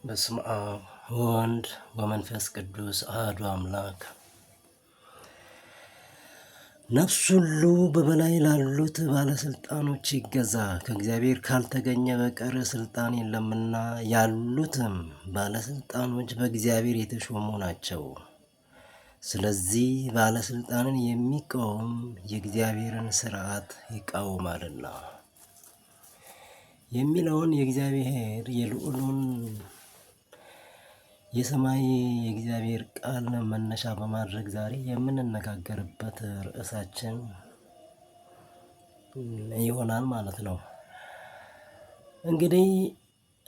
በስመ አብ ወወልድ ወመንፈስ ቅዱስ አሐዱ አምላክ። ነፍስ ሁሉ በበላይ ላሉት ባለስልጣኖች ይገዛ፣ ከእግዚአብሔር ካልተገኘ በቀር ስልጣን የለምና። ያሉትም ባለስልጣኖች በእግዚአብሔር የተሾሙ ናቸው። ስለዚህ ባለስልጣንን የሚቃወም የእግዚአብሔርን ሥርዓት ይቃወማልና የሚለውን የእግዚአብሔር የልዑሉን የሰማይ የእግዚአብሔር ቃል መነሻ በማድረግ ዛሬ የምንነጋገርበት ርዕሳችን ይሆናል ማለት ነው። እንግዲህ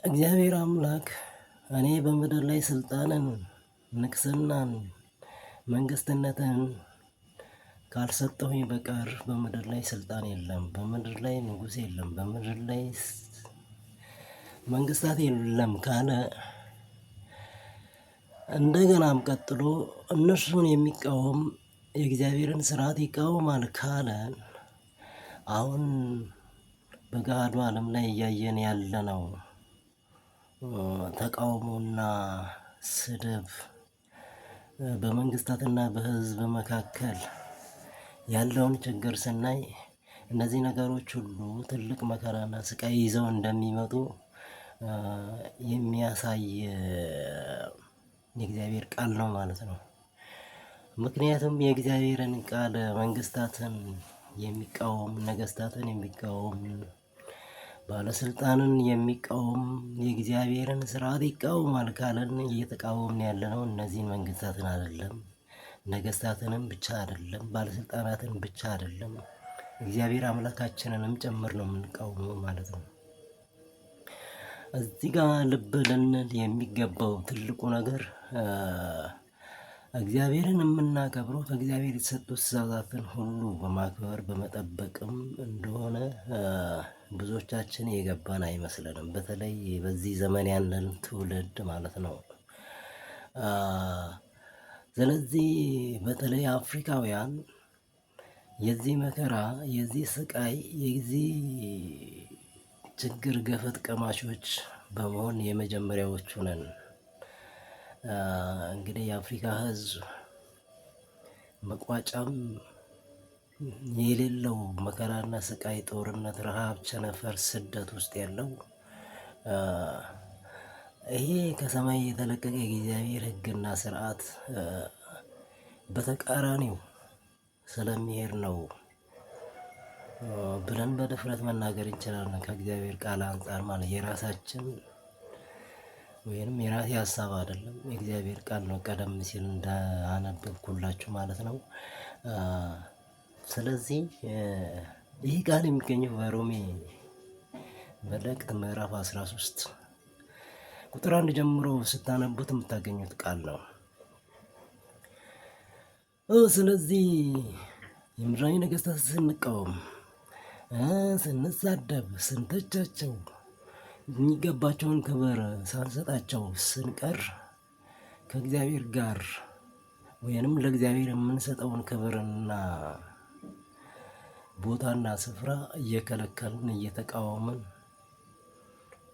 እግዚአብሔር አምላክ እኔ በምድር ላይ ስልጣንን፣ ንግስናን፣ መንግስትነትን ካልሰጠሁኝ በቀር በምድር ላይ ስልጣን የለም፣ በምድር ላይ ንጉሥ የለም፣ በምድር ላይ መንግስታት የለም ካለ እንደገናም ቀጥሎ እነርሱን የሚቃወም የእግዚአብሔርን ስርዓት ይቃወማል ካለ አሁን በገሃዱ ዓለም ላይ እያየን ያለነው ተቃውሞና ስድብ በመንግስታትና በሕዝብ መካከል ያለውን ችግር ስናይ እነዚህ ነገሮች ሁሉ ትልቅ መከራና ስቃይ ይዘው እንደሚመጡ የሚያሳይ የእግዚአብሔር ቃል ነው ማለት ነው። ምክንያቱም የእግዚአብሔርን ቃል መንግስታትን የሚቃወም፣ ነገስታትን የሚቃወም፣ ባለስልጣንን የሚቃወም የእግዚአብሔርን ስርዓት ይቃወማል ካለን እየተቃወምን ያለነው እነዚህን መንግስታትን አይደለም፣ ነገስታትንም ብቻ አይደለም፣ ባለስልጣናትን ብቻ አይደለም፣ እግዚአብሔር አምላካችንንም ጭምር ነው የምንቃወመው ማለት ነው። እዚህ ጋር ልብ ልንል የሚገባው ትልቁ ነገር እግዚአብሔርን የምናከብረው ከእግዚአብሔር የተሰጡ ትእዛዛትን ሁሉ በማክበር በመጠበቅም እንደሆነ ብዙዎቻችን የገባን አይመስለንም። በተለይ በዚህ ዘመን ያለን ትውልድ ማለት ነው። ስለዚህ በተለይ አፍሪካውያን የዚህ መከራ፣ የዚህ ስቃይ፣ የዚህ ችግር ገፈት ቀማሾች በመሆን የመጀመሪያዎቹ ነን። እንግዲህ የአፍሪካ ሕዝብ መቋጫም የሌለው መከራና ስቃይ፣ ጦርነት፣ ረሃብ፣ ቸነፈር፣ ስደት ውስጥ ያለው ይሄ ከሰማይ የተለቀቀ የእግዚአብሔር ሕግና ስርዓት በተቃራኒው ስለሚሄድ ነው ብለን በድፍረት መናገር እንችላለን። ከእግዚአብሔር ቃል አንጻር ማለት የራሳችን ወይንም የራሴ ሀሳብ አይደለም፣ የእግዚአብሔር ቃል ነው፣ ቀደም ሲል እንዳነበብኩላችሁ ማለት ነው። ስለዚህ ይህ ቃል የሚገኘው በሮሜ መልእክት ምዕራፍ 13 ቁጥር 1 ጀምሮ ስታነቡት የምታገኙት ቃል ነው። ስለዚህ የምድራዊ ነገስታት ስንቃወም፣ ስንሳደብ፣ ስንተቻቸው፣ የሚገባቸውን ክብር ሳንሰጣቸው ስንቀር ከእግዚአብሔር ጋር ወይንም ለእግዚአብሔር የምንሰጠውን ክብርና ቦታና ስፍራ እየከለከልን እየተቃወምን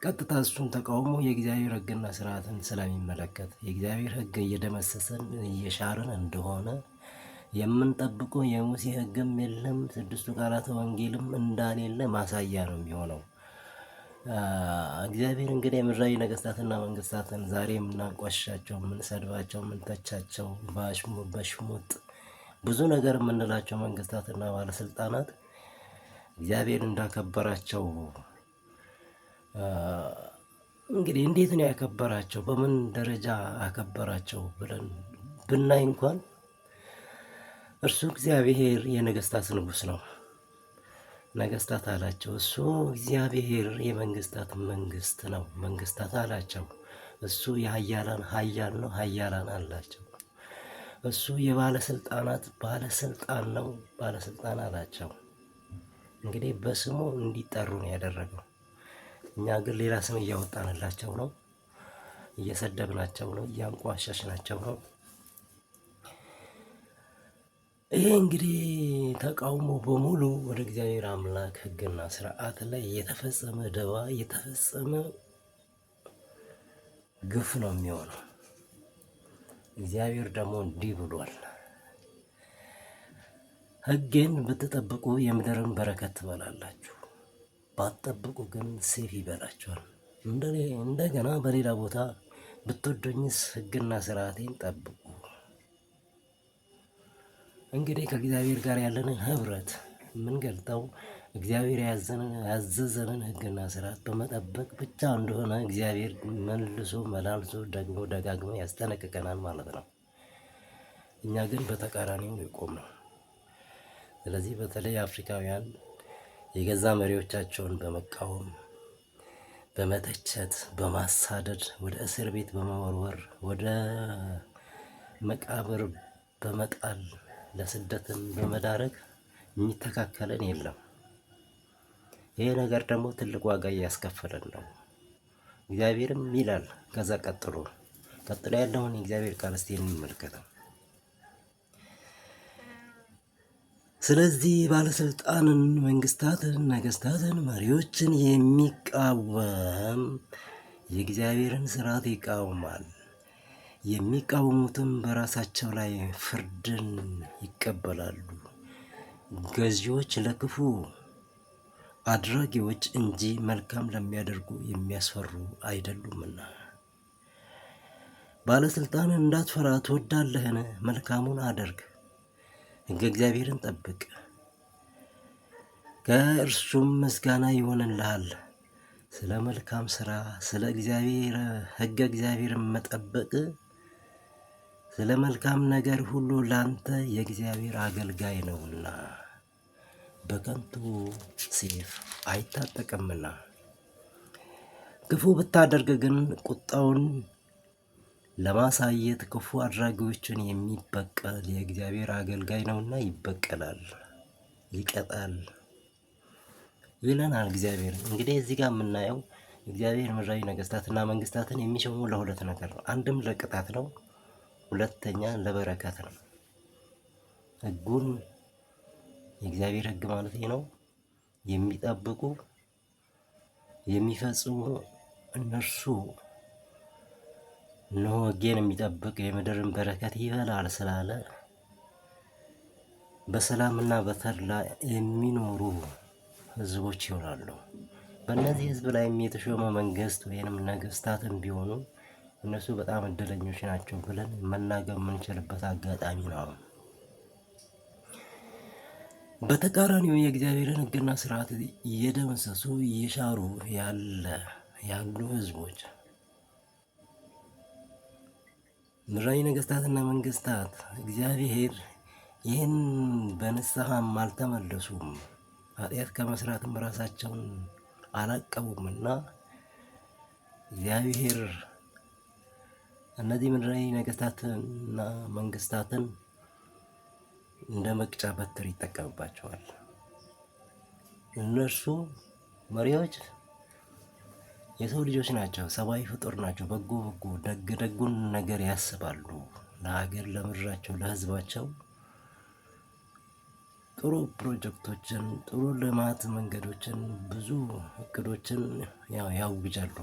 ቀጥታ እሱን ተቃውሞ የእግዚአብሔር ሕግና ስርዓትን ስለሚመለከት የእግዚአብሔር ሕግ እየደመሰሰን እየሻርን እንደሆነ የምንጠብቀው የሙሴ ሕግም የለም፣ ስድስቱ ቃላተ ወንጌልም እንዳሌለ ማሳያ ነው የሚሆነው። እግዚአብሔር እንግዲህ የምድራዊ ነገስታትና መንግስታትን ዛሬ የምናንቋሻቸው፣ የምንሰድባቸው፣ የምንተቻቸው፣ በሽሙጥ ብዙ ነገር የምንላቸው መንግስታትና ባለስልጣናት እግዚአብሔር እንዳከበራቸው እንግዲህ እንዴት ነው ያከበራቸው? በምን ደረጃ አከበራቸው ብለን ብናይ እንኳን እርሱ እግዚአብሔር የነገስታት ንጉሥ ነው። ነገስታት አላቸው፣ እሱ እግዚአብሔር የመንግስታት መንግስት ነው። መንግስታት አላቸው፣ እሱ የኃያላን ኃያል ነው። ኃያላን አላቸው፣ እሱ የባለስልጣናት ባለስልጣን ነው። ባለስልጣን አላቸው። እንግዲህ በስሙ እንዲጠሩ ነው ያደረገው። እኛ ግን ሌላ ስም እያወጣንላቸው ነው፣ እየሰደብናቸው ነው፣ እያንቋሸሽናቸው ነው። ይሄ እንግዲህ ተቃውሞ በሙሉ ወደ እግዚአብሔር አምላክ ሕግና ስርዓት ላይ የተፈጸመ ደባ፣ የተፈጸመ ግፍ ነው የሚሆነው። እግዚአብሔር ደግሞ እንዲህ ብሏል፣ ሕጌን ብትጠብቁ የምድርን በረከት ትበላላችሁ፣ ባትጠብቁ ግን ሰይፍ ይበላችኋል። እንደገና በሌላ ቦታ ብትወዱኝስ ሕግና ስርዓቴን ጠብቁ። እንግዲህ ከእግዚአብሔር ጋር ያለንን ህብረት የምንገልጠው እግዚአብሔር ያዘዘንን ሕግና ስርዓት በመጠበቅ ብቻ እንደሆነ እግዚአብሔር መልሶ መላልሶ ደግሞ ደጋግሞ ያስጠነቅቀናል ማለት ነው። እኛ ግን በተቃራኒው የቆምነው። ስለዚህ በተለይ አፍሪካውያን የገዛ መሪዎቻቸውን በመቃወም በመተቸት በማሳደድ ወደ እስር ቤት በመወርወር ወደ መቃብር በመጣል ለስደትም በመዳረግ የሚተካከለን የለም። ይሄ ነገር ደግሞ ትልቅ ዋጋ እያስከፈለን ነው። እግዚአብሔርም ይላል ከዛ ቀጥሎ ያለውን የእግዚአብሔር ቃል እስቲ እንመልከተው። ስለዚህ ባለስልጣንን፣ መንግስታትን፣ ነገስታትን፣ መሪዎችን የሚቃወም የእግዚአብሔርን ስርዓት ይቃወማል። የሚቃወሙትም በራሳቸው ላይ ፍርድን ይቀበላሉ። ገዢዎች ለክፉ አድራጊዎች እንጂ መልካም ለሚያደርጉ የሚያስፈሩ አይደሉምና። ባለስልጣንን እንዳትፈራ ትወዳለህን? መልካሙን አድርግ፣ ሕገ እግዚአብሔርን ጠብቅ፣ ከእርሱም ምስጋና ይሆንልሃል። ስለ መልካም ስራ፣ ስለ እግዚአብሔር ሕገ እግዚአብሔርን መጠበቅ፣ ስለ መልካም ነገር ሁሉ ላንተ የእግዚአብሔር አገልጋይ ነውና በከንቱ ሰይፍ አይታጠቅምና። ክፉ ብታደርግ ግን ቁጣውን ለማሳየት ክፉ አድራጊዎችን የሚበቀል የእግዚአብሔር አገልጋይ ነውና ይበቀላል፣ ይቀጣል ይለናል እግዚአብሔር። እንግዲህ እዚህ ጋር የምናየው እግዚአብሔር ምድራዊ ነገስታትና መንግስታትን የሚሾሙ ለሁለት ነገር ነው። አንድም ለቅጣት ነው፣ ሁለተኛ ለበረከት ነው። ሕጉን የእግዚአብሔር ሕግ ማለት ነው የሚጠብቁ የሚፈጽሙ እነርሱ እነሆ ሕጌን የሚጠብቅ የምድርን በረከት ይበላል ስላለ በሰላምና በተድላ የሚኖሩ ህዝቦች ይሆናሉ። በእነዚህ ህዝብ ላይ የተሾመ መንግስት ወይንም ነገስታትም ቢሆኑ እነሱ በጣም እድለኞች ናቸው ብለን መናገር የምንችልበት አጋጣሚ ነው። በተቃራኒው የእግዚአብሔርን ሕግና ስርዓት እየደመሰሱ እየሻሩ ያሉ ህዝቦች ምድራዊ ነገስታትና መንግስታት እግዚአብሔር ይህን በንስሐም አልተመለሱም፣ ኃጢአት ከመስራትም ራሳቸውን አላቀቡምና እግዚአብሔር እነዚህ ምድራዊ ነገስታትና መንግስታትን እንደ መቅጫ በትር ይጠቀምባቸዋል። እነርሱ መሪዎች የሰው ልጆች ናቸው፣ ሰብአዊ ፍጡር ናቸው። በጎ ደጉን ነገር ያስባሉ። ለሀገር፣ ለምድራቸው፣ ለህዝባቸው ጥሩ ፕሮጀክቶችን፣ ጥሩ ልማት መንገዶችን፣ ብዙ እቅዶችን ያውጃሉ።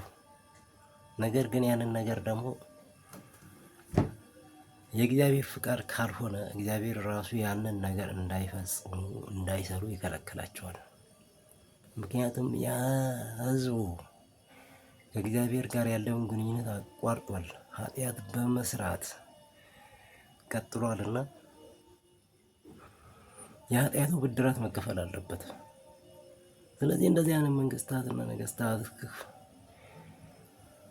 ነገር ግን ያንን ነገር ደግሞ የእግዚአብሔር ፍቃድ ካልሆነ እግዚአብሔር ራሱ ያንን ነገር እንዳይፈጽሙ እንዳይሰሩ ይከለክላቸዋል። ምክንያቱም ያ ህዝቡ ከእግዚአብሔር ጋር ያለውን ግንኙነት አቋርጧል፣ ኃጢአት በመስራት ቀጥሏልና የኃጢአቱ ብድራት መከፈል አለበት። ስለዚህ እንደዚህ አይነት መንግስታትና ነገስታት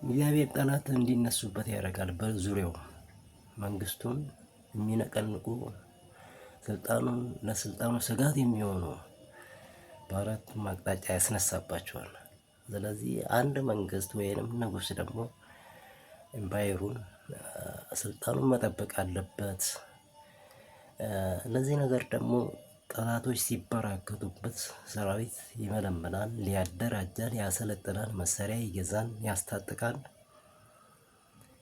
እግዚአብሔር ጠላት እንዲነሱበት ያደርጋል። በዙሪያው መንግስቱን የሚነቀንቁ ለስልጣኑ ስጋት የሚሆኑ በአራቱም አቅጣጫ ያስነሳባቸዋል። ስለዚህ አንድ መንግስት ወይንም ንጉስ ደግሞ ኤምፓየሩን ስልጣኑን መጠበቅ አለበት። ለዚህ ነገር ደግሞ ጠላቶች ሲበራከቱበት ሰራዊት ይመለመላል፣ ሊያደራጃል፣ ያሰለጥናል፣ መሳሪያ ይገዛል፣ ያስታጥቃል።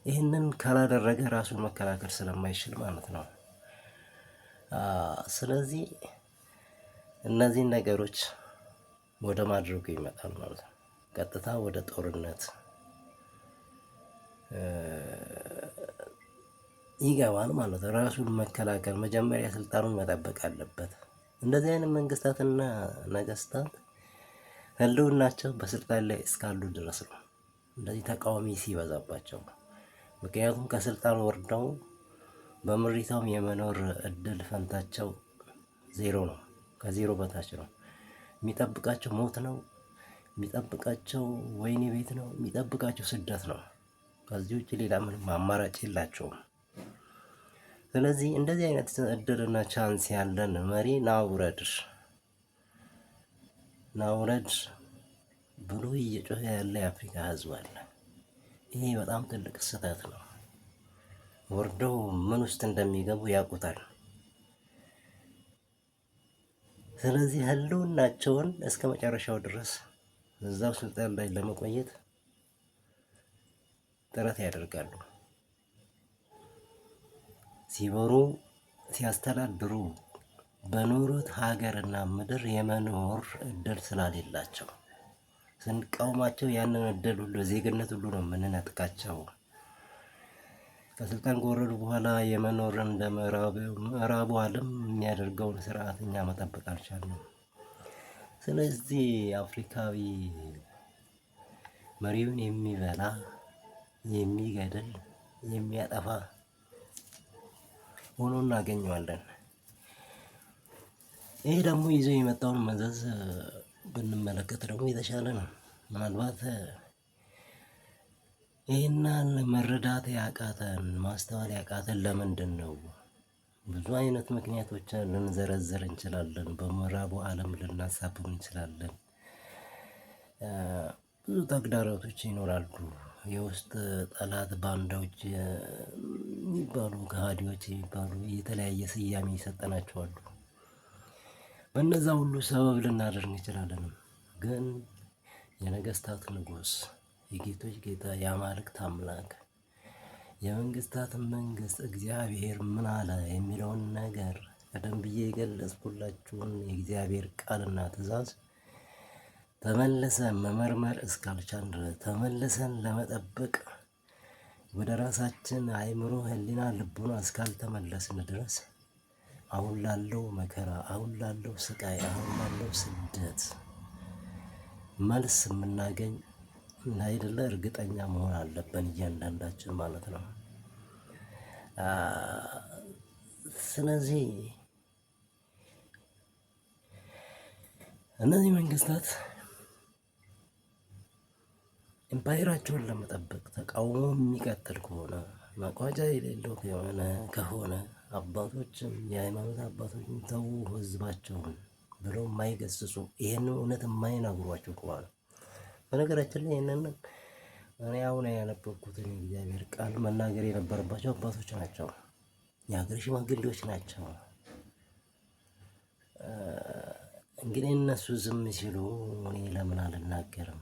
ይህንን ካላደረገ ራሱን መከላከል ስለማይችል ማለት ነው። ስለዚህ እነዚህን ነገሮች ወደ ማድረጉ ይመጣል ማለት ነው። ቀጥታ ወደ ጦርነት ይገባል ማለት ነው። ራሱን መከላከል መጀመሪያ ስልጣኑን መጠበቅ አለበት። እንደዚህ አይነት መንግስታትና ነገስታት ህልውናቸው በስልጣን ላይ እስካሉ ድረስ ነው። እንደዚህ ተቃዋሚ ሲበዛባቸው፣ ምክንያቱም ከስልጣን ወርደው በምሪታውም የመኖር እድል ፈንታቸው ዜሮ ነው። ከዜሮ በታች ነው። የሚጠብቃቸው ሞት ነው። የሚጠብቃቸው ወህኒ ቤት ነው። የሚጠብቃቸው ስደት ነው። ከዚህ ውጭ ሌላ ምንም አማራጭ የላቸውም። ስለዚህ እንደዚህ አይነት እድልና ቻንስ ያለን መሪ ናውረድ ብሎ እየጮኸ ያለ የአፍሪካ ህዝብ አለ። ይሄ በጣም ትልቅ ስህተት ነው። ወርደው ምን ውስጥ እንደሚገቡ ያውቁታል። ስለዚህ ህልውናቸውን እስከ መጨረሻው ድረስ እዛው ስልጣን ላይ ለመቆየት ጥረት ያደርጋሉ። ሲበሩ ሲያስተዳድሩ በኖሩት ሀገርና ምድር የመኖር እድል ስላሌላቸው ስንቃውማቸው ያንን እድል ሁሉ ዜግነት ሁሉ ነው የምንነጥቃቸው። ከስልጣን ከወረዱ በኋላ የመኖርን እንደ ምዕራቡ ዓለም የሚያደርገውን ስርዓት እኛ መጠበቅ አልቻልንም። ስለዚህ አፍሪካዊ መሪውን የሚበላ የሚገድል የሚያጠፋ ሆኖ እናገኘዋለን። ይሄ ደግሞ ይዞ የመጣውን መዘዝ ብንመለከት ደግሞ የተሻለ ነው። ምናልባት ይህንን መረዳት ያቃተን ማስተዋል ያቃተን ለምንድን ነው? ብዙ አይነት ምክንያቶችን ልንዘረዝር እንችላለን። በምዕራቡ ዓለም ልናሳብብ እንችላለን። ብዙ ተግዳሮቶች ይኖራሉ። የውስጥ ጠላት ባንዳዎች የሚባሉ ከሃዲዎች የሚባሉ የተለያየ ስያሜ ይሰጠናቸዋሉ። በእነዛ ሁሉ ሰበብ ልናደርግ እንችላለን። ግን የነገስታት ንጉስ፣ የጌቶች ጌታ፣ የአማልክት አምላክ፣ የመንግስታት መንግስት እግዚአብሔር ምን አለ የሚለውን ነገር ቀደም ብዬ የገለጽኩላችሁን የእግዚአብሔር ቃልና ትእዛዝ ተመልሰን መመርመር እስካልቻልን ድረስ ተመልሰን ለመጠበቅ ወደ ራሳችን አእምሮ፣ ህሊና፣ ልቡና እስካልተመለስን ድረስ አሁን ላለው መከራ፣ አሁን ላለው ስቃይ፣ አሁን ላለው ስደት መልስ የምናገኝ አይደለ እርግጠኛ መሆን አለብን እያንዳንዳችን ማለት ነው። ስለዚህ እነዚህ መንግስታት ኢምፓየራቸውን ለመጠበቅ ተቃውሞ የሚቀጥል ከሆነ መቋጫ የሌለው ከሆነ አባቶችም የሃይማኖት አባቶችም ተው ህዝባቸውን ብለው የማይገስጹ ይህንን እውነት የማይነግሯቸው ከሆነ በነገራችን ላይ ይህንን እኔ አሁን ያነበብኩትን የእግዚአብሔር ቃል መናገር የነበረባቸው አባቶች ናቸው፣ የሀገር ሽማግሌዎች ናቸው። እንግዲህ እነሱ ዝም ሲሉ እኔ ለምን አልናገርም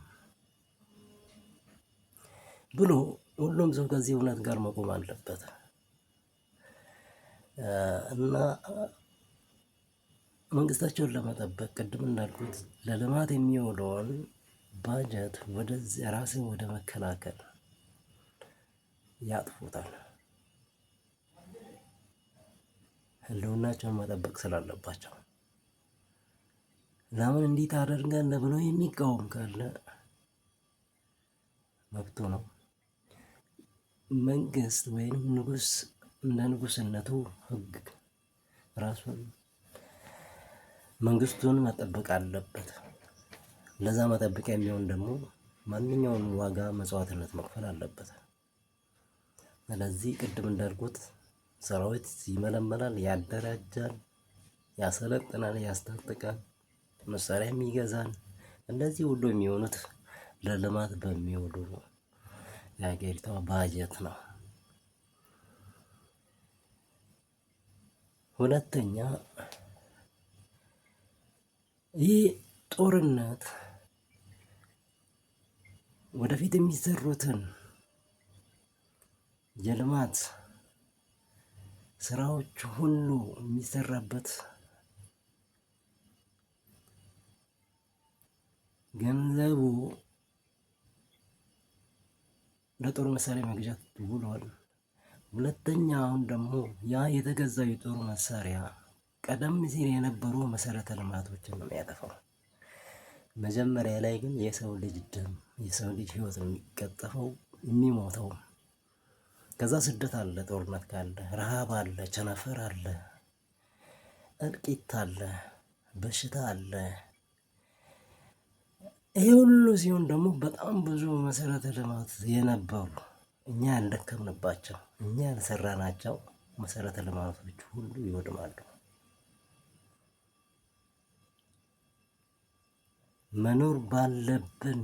ብሎ ሁሉም ሰው ከዚህ እውነት ጋር መቆም አለበት እና መንግስታቸውን ለመጠበቅ ቅድም እንዳልኩት ለልማት የሚውለውን ባጀት ወደዚህ ራስን ወደ መከላከል ያጥፉታል። ህልውናቸውን መጠበቅ ስላለባቸው ለምን እንዲህ ታደርጋለህ ብሎ የሚቃወም ካለ መብቱ ነው። መንግስት ወይም ንጉስ እንደ ንጉስነቱ ህግ ራሱን መንግስቱን መጠበቅ አለበት። ለዛ መጠበቂያ የሚሆን ደግሞ ማንኛውንም ዋጋ መስዋዕትነት መክፈል አለበት። ስለዚህ ቅድም እንዳልኩት ሰራዊት ይመለመላል፣ ያደራጃል፣ ያሰለጥናል፣ ያስታጥቃል፣ መሳሪያም ይገዛል። እንደዚህ ሁሉ የሚሆኑት ለልማት በሚውሉ የሀገሪቷ ባጀት ነው። ሁለተኛ ይህ ጦርነት ወደፊት የሚሰሩትን የልማት ስራዎች ሁሉ የሚሰራበት ገንዘቡ ለጦር መሳሪያ መግዣት ውሏል። ሁለተኛውን ደግሞ ያ የተገዛው የጦር መሳሪያ ቀደም ሲል የነበሩ መሰረተ ልማቶችን ነው የሚያጠፋው። መጀመሪያ ላይ ግን የሰው ልጅ ደም፣ የሰው ልጅ ህይወት ነው የሚቀጠፈው የሚሞተው። ከዛ ስደት አለ፣ ጦርነት ካለ፣ ረሃብ አለ፣ ቸነፈር አለ፣ እልቂት አለ፣ በሽታ አለ። ይሄ ሁሉ ሲሆን ደግሞ በጣም ብዙ መሰረተ ልማት የነበሩ እኛ ያልደከምንባቸው እኛ ያልሰራናቸው መሰረተ ልማቶች ሁሉ ይወድማሉ። መኖር ባለብን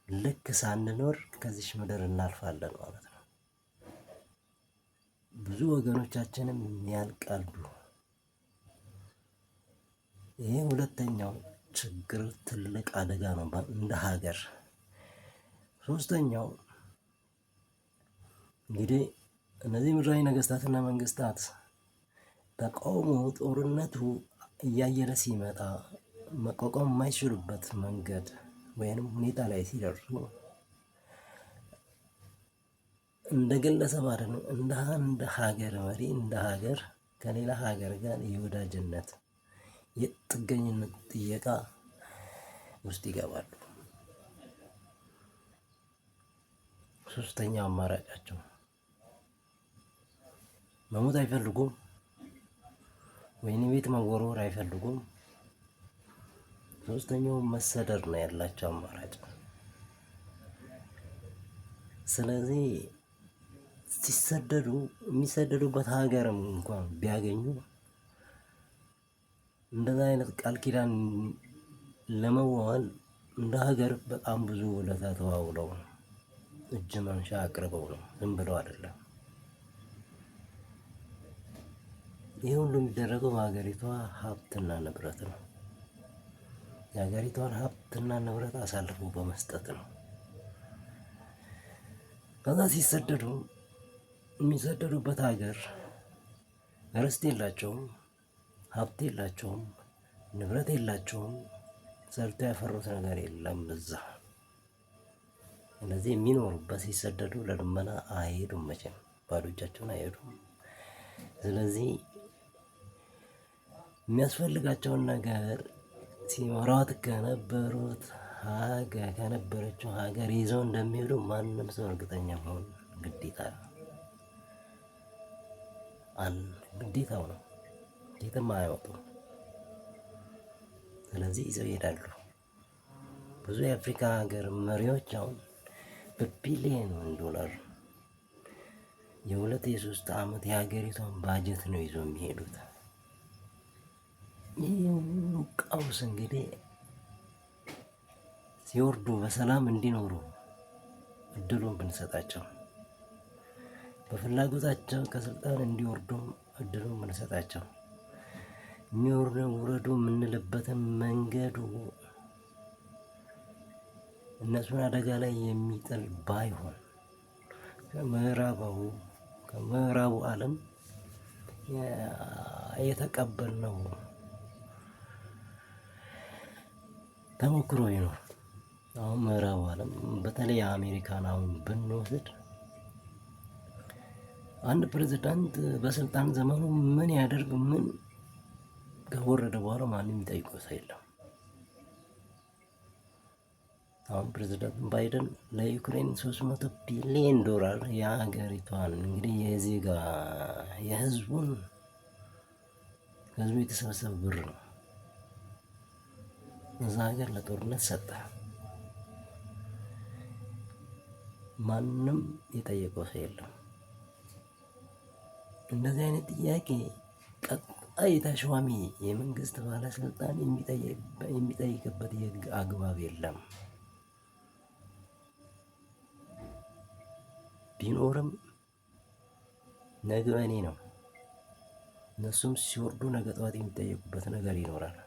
ልክ ሳንኖር ከዚች ምድር እናልፋለን ማለት ነው። ብዙ ወገኖቻችንም ያልቃሉ። ይሄ ሁለተኛው ችግር ትልቅ አደጋ ነው እንደ ሀገር። ሶስተኛው እንግዲህ እነዚህ ምድራዊ ነገስታትና መንግስታት ተቃውሞ ጦርነቱ እያየለ ሲመጣ መቋቋም የማይችሉበት መንገድ ወይንም ሁኔታ ላይ ሲደርሱ እንደ ግለሰብ አይደለም እንደ ሀገር መሪ እንደ ሀገር ከሌላ ሀገር ጋር የወዳጅነት የጥገኝነት ጥየቃ ውስጥ ይገባሉ። ሶስተኛው አማራጫቸው መሞት አይፈልጉም፣ ወይኔ ቤት መወርወር አይፈልጉም። ሶስተኛው መሰደድ ነው ያላቸው አማራጭ። ስለዚህ ሲሰደዱ የሚሰደዱበት ሀገርም እንኳን ቢያገኙ እንደዛ አይነት ቃል ኪዳን ለመዋዋል እንደ ሀገር በጣም ብዙ ውለታ ተዋውለው እጅ መንሻ አቅርበው ነው፣ ዝም ብለው አይደለም። ይህ ሁሉ የሚደረገው በሀገሪቷ ሀብትና ንብረት ነው። የሀገሪቷን ሀብትና ንብረት አሳልፎ በመስጠት ነው። ከዛ ሲሰደዱ የሚሰደዱበት ሀገር ርስት የላቸውም፣ ሀብት የላቸውም፣ ንብረት የላቸውም፣ ሰርቶ ያፈሩት ነገር የለም እዛ። ስለዚህ የሚኖሩበት ሲሰደዱ ለልመና አይሄዱም፣ መቼም ባዶ እጃቸውን አይሄዱም። ስለዚህ የሚያስፈልጋቸውን ነገር ሲኖሯት ከነበረችው ሀገር ይዘው እንደሚሄዱ ማንም ሰው እርግጠኛ መሆን ግዴታ ነው። ግዴታው ነው። የትም አያወጡም። ስለዚህ ይዘው ይሄዳሉ። ብዙ የአፍሪካ ሀገር መሪዎች አሁን በቢሊየን ዶላር የ2-3 ዓመት የሀገሪቷን ባጀት ነው ይዞ የሚሄዱት። ይህ ሁሉ ቀውስ እንግዲህ ሲወርዱ በሰላም እንዲኖሩ እድሉን ብንሰጣቸው፣ በፍላጎታቸው ከስልጣን እንዲወርዱም እድሉን ብንሰጣቸው፣ ውረዱ የምንልበትን መንገዱ እነሱን አደጋ ላይ የሚጥል ባይሆን ከምዕራቡ ዓለም የተቀበልነው ተሞክሮ ይኖር። አሁን ምዕራቡ ዓለም በተለይ አሜሪካን አሁን ብንወስድ አንድ ፕሬዝዳንት በስልጣን ዘመኑ ምን ያደርግ ምን ከወረደ በኋላ ማንም የሚጠይቀው ሰው የለም። አሁን ፕሬዝዳንት ባይደን ለዩክሬን 300 ቢሊዮን ዶላር የሀገሪቷን እንግዲህ የህዝቡ የተሰበሰበ ብር ነው እዛ ሀገር ለጦርነት ሰጠ። ማንም የጠየቀው ሰው የለም። እንደዚህ አይነት ጥያቄ ቀጣይ ተሿሚ የመንግስት ባለስልጣን የሚጠይቅበት የህግ አግባብ የለም። ቢኖርም ነገ እኔ ነው። እነሱም ሲወርዱ ነገ ጠዋት የሚጠየቁበት ነገር ይኖራል።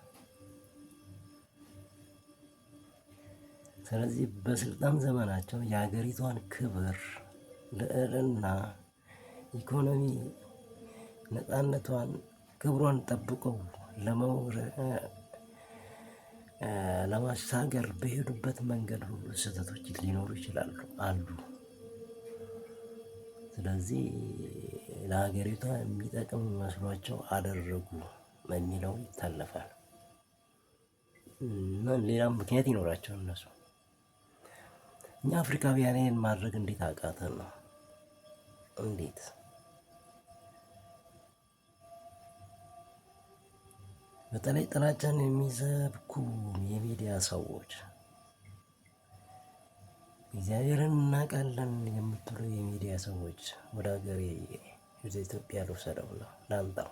ስለዚህ በስልጣን ዘመናቸው የሀገሪቷን ክብር፣ ልዕልና፣ ኢኮኖሚ ነፃነቷን፣ ክብሯን ጠብቀው ለማሻገር በሄዱበት መንገድ ሁሉ ስህተቶች ሊኖሩ ይችላሉ አሉ። ስለዚህ ለሀገሪቷ የሚጠቅም መስሏቸው አደረጉ በሚለው ይታለፋል። እና ሌላም ምክንያት ይኖራቸዋል እነሱ። እኛ አፍሪካውያን ይህን ማድረግ እንዴት አቃተን ነው? እንዴት? በተለይ ጥላቻን የሚሰብኩ የሚዲያ ሰዎች እግዚአብሔርን እናውቃለን የምትሉ የሚዲያ ሰዎች ወደ ሀገሬ ወደ ኢትዮጵያ ልውሰደውና ላምጣው።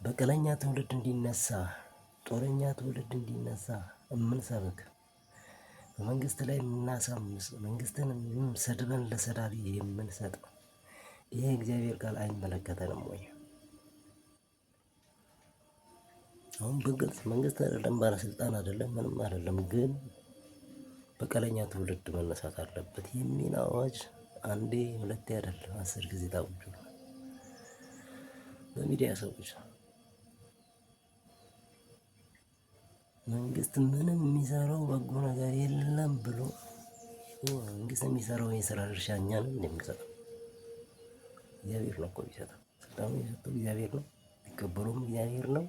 በቀለኛ ትውልድ እንዲነሳ፣ ጦረኛ ትውልድ እንዲነሳ የምንሰብክ፣ በመንግስት ላይ የምናሳምስ፣ መንግስትን ሰድበን ለሰዳቢ የምንሰጥ ይሄ እግዚአብሔር ቃል አይመለከተንም ወይ? አሁን በግልጽ መንግስት አይደለም፣ ባለስልጣን አይደለም፣ ምንም አይደለም፣ ግን በቀለኛ ትውልድ መነሳት አለበት የሚል አዋጅ አንዴ ሁለቴ አይደለም 10 ጊዜ ታውጇል በሚዲያ ሰዎች። መንግስት ምንም የሚሰራው በጎ ነገር የለም ብሎ መንግስት የሚሰራው የስራ ድርሻ እኛንም እንደሚሰጠው እግዚአብሔር ነው እኮ የሚሰጠው። ስልጣኑ የሰጠው እግዚአብሔር ነው፣ የሚቀበለውም እግዚአብሔር ነው።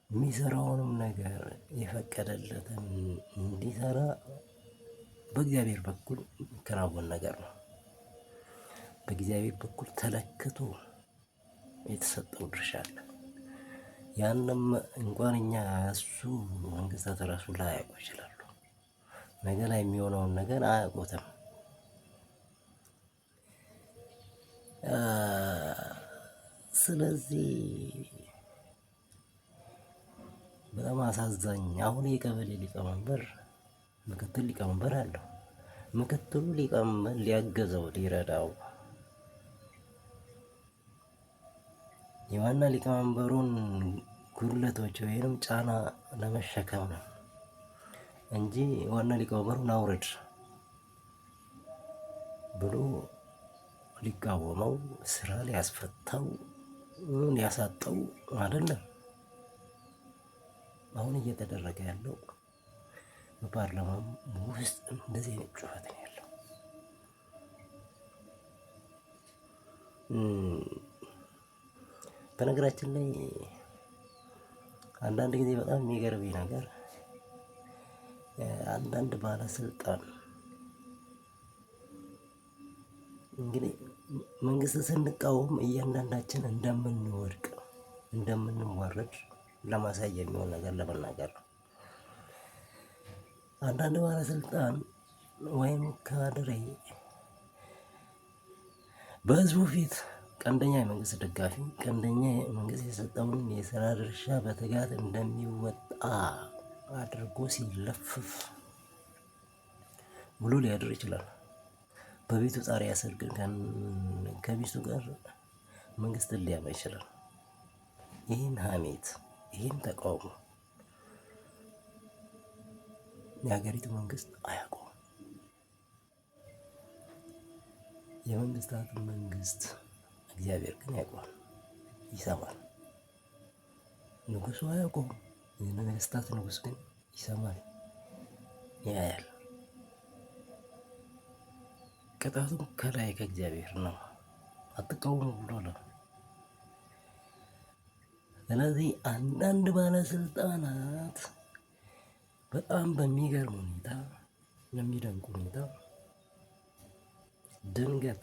የሚሰራውንም ነገር የፈቀደለትን እንዲሰራ በእግዚአብሔር በኩል የሚከናወን ነገር ነው። በእግዚአብሔር በኩል ተለክቶ የተሰጠው ድርሻ አለ። ያንም እንኳን እኛ እሱ መንግስታት ራሱ ላያውቁ ይችላሉ። ነገ ላይ የሚሆነውን ነገር አያውቁትም። ስለዚህ በጣም አሳዛኝ። አሁን የቀበሌ ሊቀመንበር ምክትል ሊቀመንበር አለው። ምክትሉ ሊቀመንበር ሊያገዘው ሊረዳው የዋና ሊቀመንበሩን ጉድለቶች ወይንም ጫና ለመሸከም ነው እንጂ ዋና ሊቀመንበሩን አውርድ ብሎ ሊቃወመው፣ ስራ ሊያስፈታው፣ ሊያሳጠው አይደለም። አሁን እየተደረገ ያለው በፓርላማም ውስጥ እንደዚህ አይነት ጩኸት ነው ያለው። በነገራችን ላይ አንዳንድ ጊዜ በጣም የሚገርመኝ ነገር አንዳንድ ባለስልጣን እንግዲህ መንግስት ስንቃወም እያንዳንዳችን እንደምንወድቅ እንደምንዋረድ ለማሳየት የሚሆን ነገር ለመናገር ነው። አንዳንድ ባለስልጣን ወይም ካድሬ በህዝቡ ፊት ቀንደኛ የመንግስት ደጋፊ፣ ቀንደኛ መንግስት የሰጠውን የስራ ድርሻ በትጋት እንደሚወጣ አድርጎ ሲለፍፍ ውሎ ሊያድር ይችላል። በቤቱ ጣሪያ ስር ግን ከሚስቱ ጋር መንግስትን ሊያማ ይችላል። ይህን ሀሜት፣ ይህን ተቃውሞ የሀገሪቱ መንግስት አያውቀውም። የመንግስታት መንግስት እግዚአብሔር ግን ያውቀዋል፣ ይሰማል። ንጉሱ አያውቀውም። የነገስታት ንጉስ ግን ይሰማል፣ ያያል። ቅጣቱም ከላይ ከእግዚአብሔር ነው። አትቃወሙ ብሎ ነው። ስለዚህ አንዳንድ ባለስልጣናት በጣም በሚገርም ሁኔታ የሚደንቅ ሁኔታ ድንገት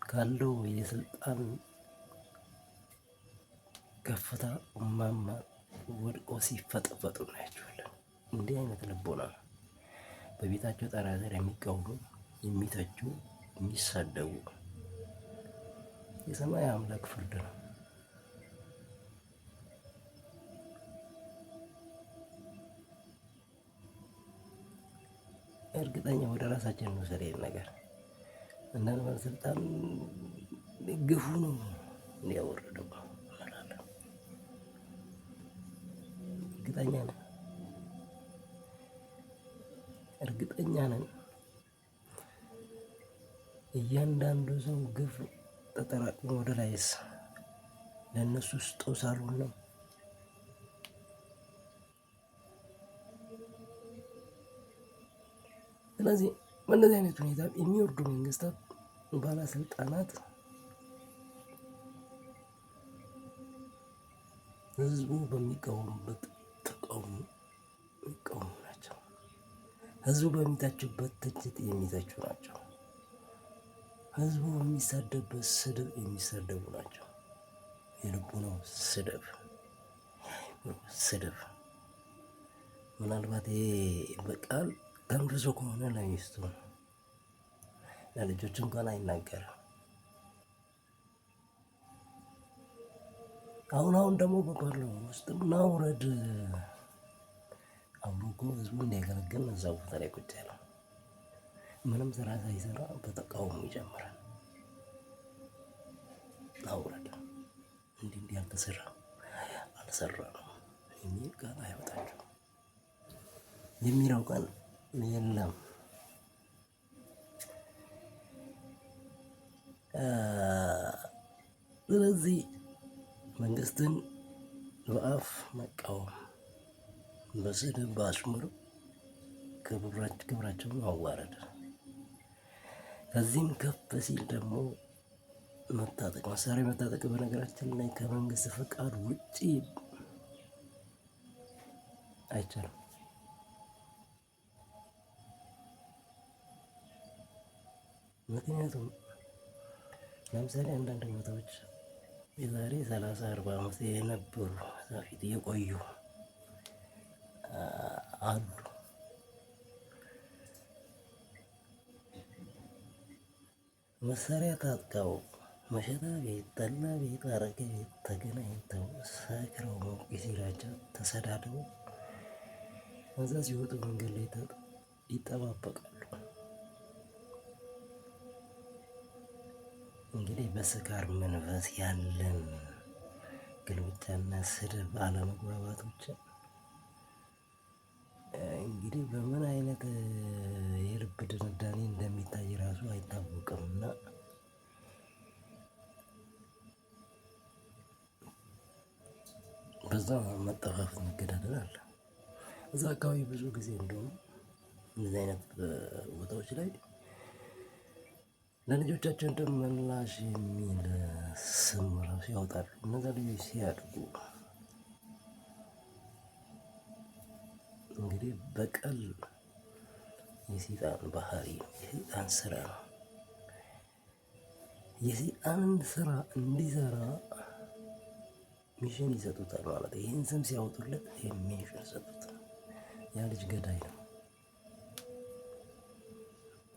ካለው የስልጣን ከፍታ ማማ ወድቆ ሲፈጠፈጡ እናያቸዋለን። እንዲህ አይነት ልቦና ነው። በቤታቸው ጣሪያ ስር የሚቃወሙ፣ የሚተቹ፣ የሚሳደቡ የሰማይ አምላክ ፍርድ ነው። እርግጠኛ ወደ ራሳችን እንውሰድ ይሄን ነገር። አንዳንድ ባለስልጣን ግፉ ነው እንዲያወርደው እንላለን። እርግጠኛ ነን እያንዳንዱ ሰው ግፍ ተጠራቅሞ ወደ ላይስ ለእነሱ ስጦታ አልሆነም። ስለዚህ በእነዚህ አይነት ሁኔታ የሚወርዱ መንግስታት ባለስልጣናት ህዝቡ በሚቃወሙበት ተቃውሞ የሚቃወሙ ናቸው። ህዝቡ በሚተቹበት ትችት የሚተቹ ናቸው። ህዝቡ በሚሳደብበት ስድብ የሚሳደቡ ናቸው። የልቡናው ስድብ ምናልባት ይሄ በቃል ተንፍሶ ከሆነ ለሚስቱ ነው፣ ለልጆች እንኳን አይናገርም። አሁን ደግሞ በፓርላማ ውስጥ ናውረድ አብሮ እኮ ህዝቡ እንዲያገለግል እዛ ቦታ ላይ ቁጭ ያለው ምንም ስራ ሳይሰራ በተቃውሞ ይጀምራል። ናውረድ እንዲህ አልሰራ ነው የሚል ቃል አይወጣቸው የሚለው ቃል የለም። ስለዚህ መንግስትን በአፍ መቃወም፣ በስድብ በአሽሙር ክብራቸውን ማዋረድ፣ ከዚህም ከፍ ሲል ደግሞ መሳሪያ መታጠቅ በነገራችን ላይ ከመንግስት ፈቃድ ውጪ አይቻልም። ምክንያቱም ለምሳሌ አንዳንድ ቦታዎች የዛሬ 30-40 ዓመት የነበሩ ፊት የቆዩ አሉ። መሳሪያ ታጥቀው መሸታ ቤት፣ ጠላ ቤት፣ አረቄ ቤት ተገናኝተው ሰክረው ሞቅ ሲላቸው ተሰዳድበው እዛ ሲወጡ መንገድ ላይ ይጠባበቃሉ። እንግዲህ በስካር መንፈስ ያለን ግልምጫና ስድብ አለመግባባቶችን እንግዲህ በምን አይነት የልብ ድንዳኔ እንደሚታይ ራሱ አይታወቅም እና በዛ መጠፋፋት መገዳደል አለ። እዛ አካባቢ ብዙ ጊዜ እንደውም እንደዚህ አይነት ቦታዎች ላይ ለልጆቻቸው እንደምላሽ የሚል ስም ራሱ ያወጣሉ። እነዛ ልጆች ሲያድጉ እንግዲህ በቀል የሰይጣን ባህሪ ነው፣ የሰይጣን ስራ ነው። የሰይጣንን ስራ እንዲሰራ ሚሽን ይሰጡታል ማለት ነው። ይህን ስም ሲያወጡለት ሚሽን ይሰጡታል። ያ ልጅ ገዳይ ነው፣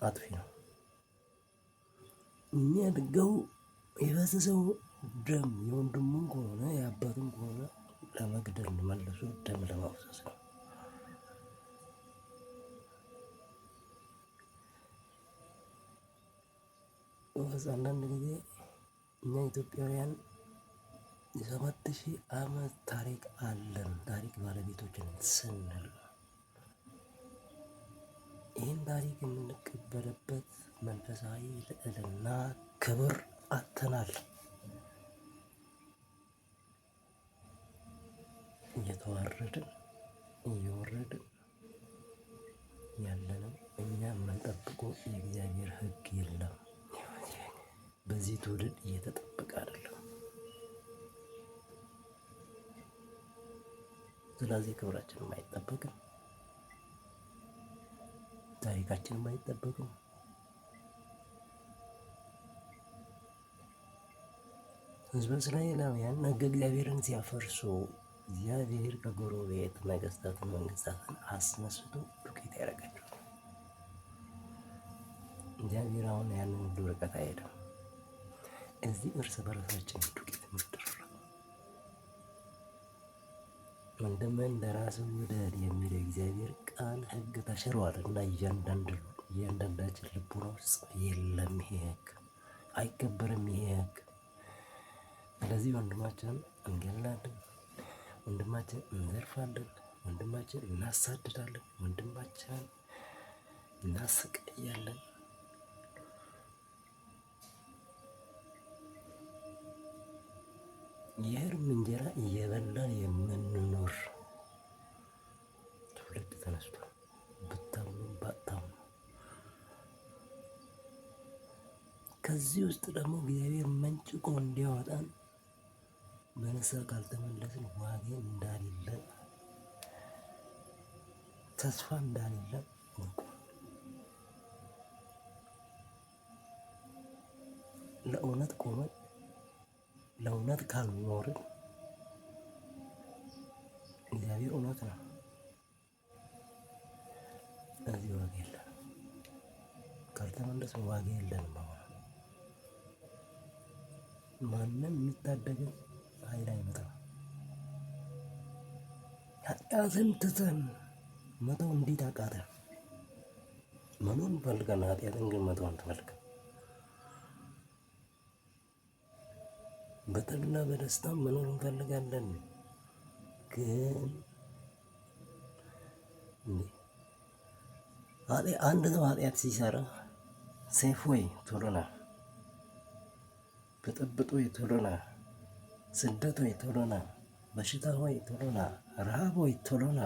አጥፊ ነው። የሚያድገው የፈሰሰው ደም የወንድሙን ከሆነ የአባቱን ከሆነ ለመግደል መልሶ ደም ለማፍሰስ ነው። አንዳንድ ጊዜ እኛ ኢትዮጵያውያን የ7000 ዓመት ታሪክ አለን፣ ታሪክ ባለቤቶችን ስንል ይህን ታሪክ የምንቀበልበት መንፈሳዊ ልዕልና ክብር አጥተናል። እየተዋረድን እየወረድን ያለነው እኛ የምንጠብቀው የእግዚአብሔር ሕግ የለም። በዚህ ትውልድ እየተጠበቀ አይደለም። ስለዚህ ክብራችንም አይጠበቅም፣ ታሪካችንም አይጠበቅም። ሕዝበ እስራኤላውያን ሕገ እግዚአብሔርን ሲያፈርሱ እግዚአብሔር ከጎረቤት ነገስታትን መንግስታትን አስነስቶ ዱቄት ያደርጋቸዋል። እግዚአብሔር አሁን ያንን ሁሉ ርቀት አይሄድም። እዚህ እርስ በርሳችን ዱቄት ምድር ወንድምህን እንደራስህ ውደድ የሚለው እግዚአብሔር ቃል ሕግ ተሽሯል እና እያንዳንዳችን ልቡና ውስጥ የለም ይሄ ሕግ፣ አይከበርም ይሄ ሕግ። ስለዚህ ወንድማችንን እንገላለን፣ ወንድማችን እንዘርፋለን፣ ወንድማችን እናሳድዳለን፣ ወንድማችንን እናስቀያለን። የእርም እንጀራ እየበላን የምንኖር ትውልድ ተነስቷል። ብታምኑ ባታምኑ ከዚህ ውስጥ ደግሞ እግዚአብሔር መንጭቆ እንዲያወጣን በንስሐ ካልተመለስን ዋጋ እንዳሌለ ተስፋ እንዳሌለ እወቁ። ለእውነት ቆመን ለእውነት ካልኖርን እግዚአብሔር እውነት ነው፣ እዚህ ዋጋ የለንም። ካልተመለስን ዋጋ የለንም። ማንም የሚታደገን ኃይል አይመጣም። ኃጢአትን ትተን መተው እንዴት አቃተን? መኖር እንፈልጋለን፣ ኃጢአትን ግን መተው አንፈልግም። በጥልና በደስታ መኖር እንፈልጋለን፣ ግን አንድ ሰው ኃጢአት ሲሰራ ሰይፍ ሆይ ቶሎ ና፣ ብጥብጥ ሆይ ቶሎ ና፣ ስደት ሆይ ቶሎ ና፣ በሽታ ሆይ ቶሎ ና፣ ረሃብ ሆይ ቶሎ ና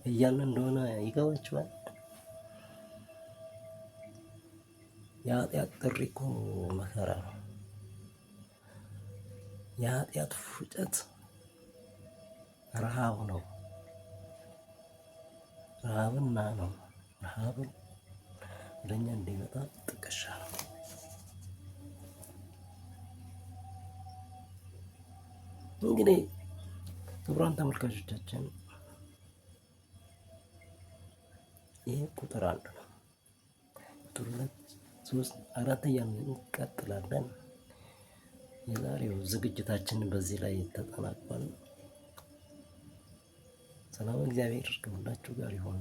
እያልን እንደሆነ ይገባችኋል። የኃጢአት ጥሪ እኮ መከራ ነው። የኃጢአት ፉጨት ረሃብ ነው። ረሃብና ነው። ረሃብን ወደኛ እንዲመጣ ጥቅሻ ነው። እንግዲህ ክቡራን ተመልካቾቻችን ይህ ቁጥር 1 ነው። ቁጥር 2፣ 3፣ 4 እያልን እንቀጥላለን። የዛሬው ዝግጅታችን በዚህ ላይ ተጠናቋል። ሰላም እግዚአብሔር ከሁላችሁ ጋር ይሁን።